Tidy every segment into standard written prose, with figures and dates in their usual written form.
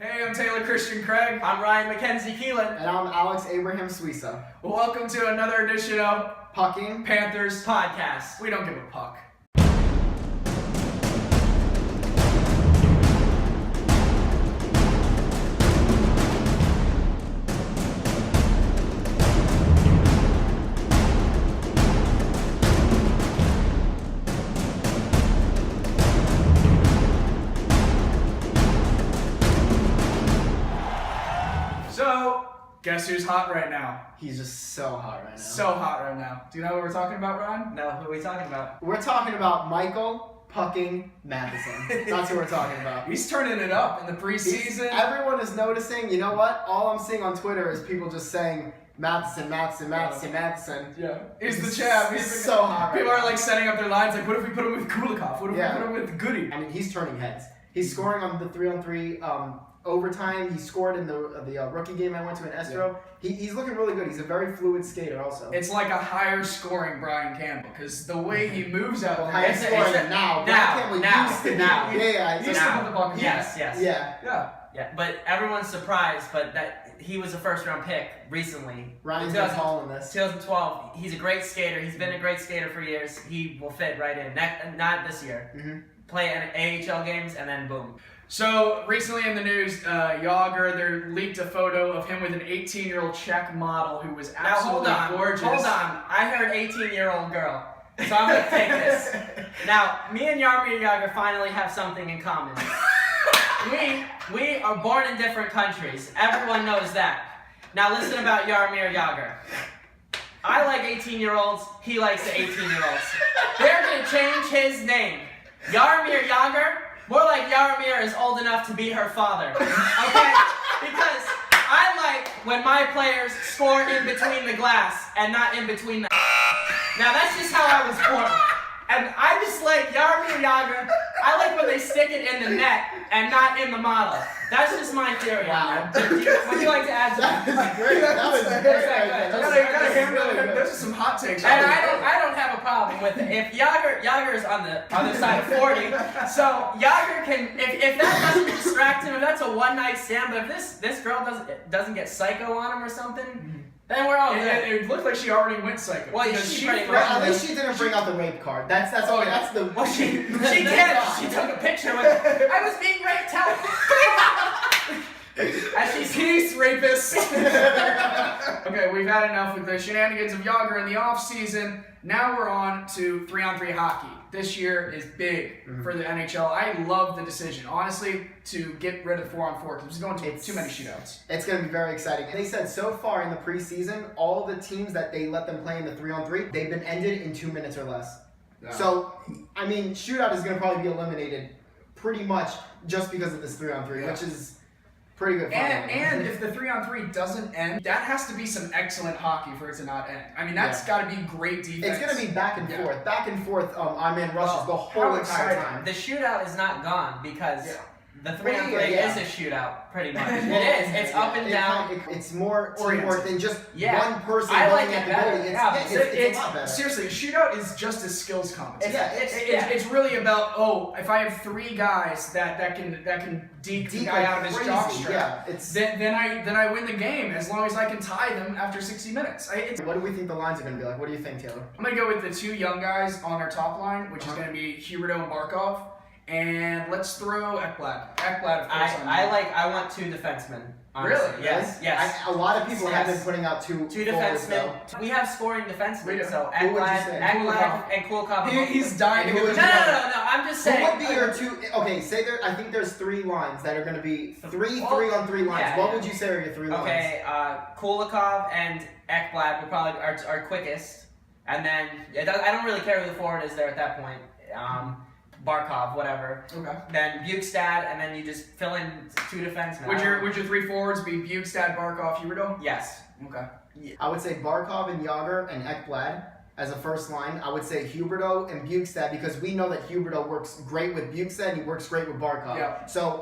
Hey, I'm Taylor Christian Craig. I'm Ryan Mackenzie Keelan. And I'm Alex Abraham Suisa. Welcome to another edition of Pucking Panthers Podcast. We don't give a puck. So, guess who's hot right now? He's just so hot right now. So hot right now. Do you know what we're talking about, Ryan? No, who are we talking about? We're talking about Michael Pucking Matheson. That's who we're talking about. He's turning it up in the preseason. Everyone is noticing. You know what? All I'm seeing on Twitter is people just saying Matheson. Yeah. He's the champ. He's so hot right People now. are like setting up their lines like, what if we put him with Kulikov? What if we put him with Goody? I mean, he's turning heads. He's scoring on the 3-on-3 overtime. He scored in the rookie game I went to in Estro. Yeah. He's looking really good. He's a very fluid skater also. It's like a higher scoring Brian Campbell because the way he moves out there. Higher scoring now. Now. Used to be. Now. Yeah. He used to put the puck in. Yes. Yeah. But everyone's surprised, but that he was a first-round pick recently. Ryan's been calling this. 2012. He's a great skater. He's been a great skater for years. He will fit right in. Not this year. Mm-hmm. Play AHL games and then boom. So recently in the news, Jagr, there leaked a photo of him with an 18-year-old Czech model who was absolutely gorgeous. Hold on. I heard 18-year-old girl. So I'm going to take this. Now, me and Ymir Kadri finally have something in common. We are born in different countries. Everyone knows that. Now listen about Ymir Kadri. I like 18-year-olds. He likes the 18-year-olds. They're going to change his name. Ymir Kadri. More like Ymir is old enough to be her father. Okay? Because I like when my players score in between the glass and not in between the. Now that's just how I was born. And I just like Ymir Kadri. I like when they stick it in the net and not in the model. That's just my theory on that. Would you like to add to that? That was great. That was Gotta those are some hot takes. And I don't have a problem with it. If Jagr is on the other side of 40, so Jagr can if that doesn't distract him, if that's a one-night stand, but if this girl doesn't get psycho on him or something, then we're all good. It looked like she already went psycho. Well, at least she didn't bring out the rape card. That's the. Well, she did. She took a picture with. I was being raped. As she's peace, rapist. Okay, we've had enough with the shenanigans of Jagr in the off season. Now we're on to 3-on-3 hockey. This year is big for the NHL. I love the decision, honestly, to get rid of 4-on-4 because it's going to too many shootouts. It's going to be very exciting. They said so far in the preseason, all the teams that they let them play in the 3-on-3, they've been ended in 2 minutes or less. Yeah. So, I mean, shootout is going to probably be eliminated pretty much just because of this 3-on-3, which is pretty good fun. And if the 3-on-3 doesn't end, that has to be some excellent hockey for it to not end. I mean, that's got to be great defense. It's going to be back and forth. Ymir rushes the whole entire time. The shootout is not gone because the 3-on-3 is a shootout, pretty much. It is. It's up and down. It's more teamwork than just one person I like going it at the better. goalie. It's a lot better. Seriously, a shootout is just a skills competition. It's It's really about if I have 3 guys that can deke the guy out of his jockstrap, then I win the game as long as I can tie them after 60 minutes. What do we think the lines are going to be like? What do you think, Taylor? I'm gonna go with the 2 young guys on our top line, which is gonna be Huberdeau and Barkov. And let's throw Ekblad. Ekblad, of course. I want 2 defensemen. Honestly. Really? Yes. A lot of people have been putting out 2 defensemen. We have scoring defensemen, so Who would you Ekblad say? and Kulikov. He's dying to go. No. I'm just saying. What would be your 2? Okay, say there. I think there's 3 lines that are going to be 3-on-3 lines. Yeah, what would you say are your 3 lines? Okay, Kulikov and Ekblad would probably our quickest, and then I don't really care who the forward is there at that point. Barkov, whatever. Okay. Then Bjugstad, and then you just fill in 2 defensemen. Would your 3 forwards be Bjugstad, Barkov, Huberdeau? Yes. Okay. I would say Barkov and Jagr and Ekblad as a first line. I would say Huberdeau and Bjugstad because we know that Huberdeau works great with Bjugstad and he works great with Barkov. Yeah. So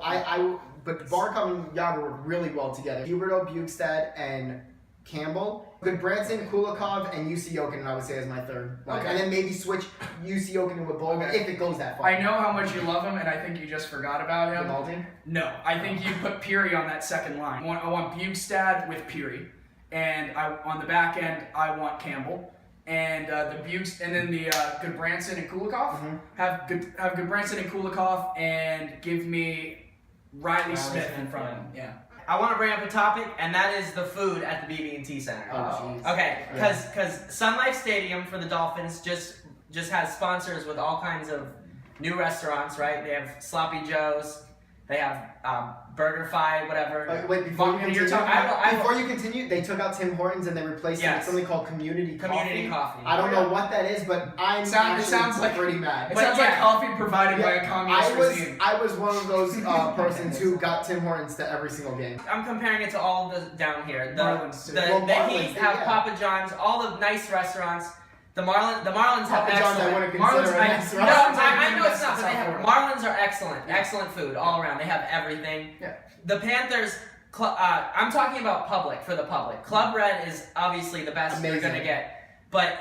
but Barkov and Jagr work really well together. Huberdeau, Bjugstad, and Campbell, Goodbranson, Kulikov, and UC Jokinen, I would say, is my third. Okay. And then maybe switch UC Jokinen with Bowman if it goes that far. I know how much you love him, and I think you just forgot about him. Malting? No, I think you put Peary on that second line. I want Bjugstad with Peary, and on the back end, I want Campbell. And then the Goodbranson and Kulikov. Have Goodbranson and Kulikov, and give me Riley Smith in front of him. Yeah. I want to bring up a topic, and that is the food at the BB&T Center. Oh, jeez. Okay, because Sun Life Stadium for the Dolphins just has sponsors with all kinds of new restaurants, right? They have Sloppy Joe's, they have Burger Fi, whatever. Wait, before you continue, before you continue, they took out Tim Hortons and they replaced it with something called Community Coffee. I don't know what that is, but it sounds like pretty mad. It sounds like coffee provided by a communist regime. I was one of those persons who got Tim Hortons to every single game. I'm comparing it to all of the down here. Marlins too. The Heat have Papa John's, all the nice restaurants. The Marlins have excellent. I know it's not, but they have, Marlins are excellent. Excellent food all around. They have everything. Yeah. The Panthers, I'm talking about for the public. Club Red is obviously the best you're gonna get, but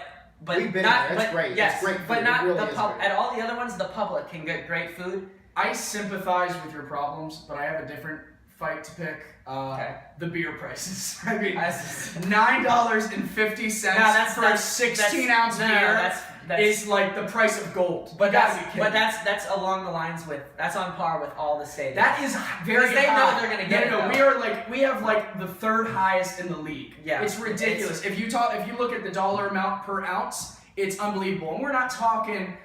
we've been not. there. It's great. Yes, it's great but not really the public. At all the other ones, the public can get great food. I sympathize with your problems, but I have a different fight to pick. The beer prices. I mean, $9.50 for a 16-ounce beer is like the price of gold. But that's along the lines with that's on par with all the stadiums. That is very high. They know they're gonna get it. No, we have like the third highest in the league. Yeah, it's ridiculous. If you look at the dollar amount per ounce, it's unbelievable. And we're not talking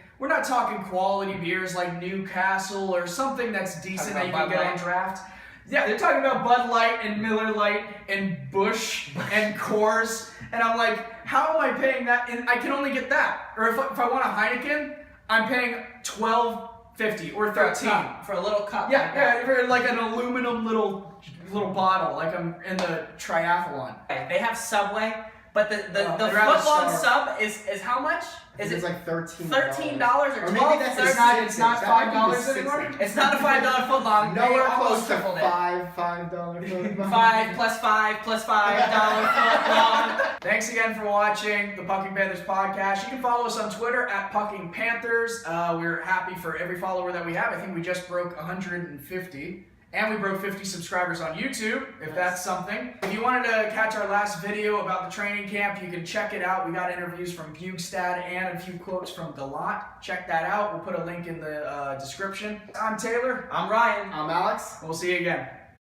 quality beers like Newcastle or something that's decent that you can get on draft. Yeah, they're talking about Bud Light and Miller Lite and Busch and Coors, and I'm like, how am I paying that? And I can only get that. Or if I want a Heineken, I'm paying $12.50 or $13 for a little cup. Yeah, for like an aluminum little bottle, like I'm in the triathlon. They have Subway, but the foot-long sub is how much? It's like $13. $13 or $12? It's not $5 anymore. It's not a $5 footlong. Nowhere close to $5 footlong. 5 plus $5 plus $5 footlong. Thanks again for watching the Pucking Panthers podcast. You can follow us on Twitter at Pucking Panthers. We're happy for every follower that we have. I think we just broke 150. And we broke 50 subscribers on YouTube, if that's something. If you wanted to catch our last video about the training camp, you can check it out. We got interviews from Bjugstad and a few quotes from Gallant. Check that out. We'll put a link in the description. I'm Taylor. I'm Ryan. I'm Alex. We'll see you again.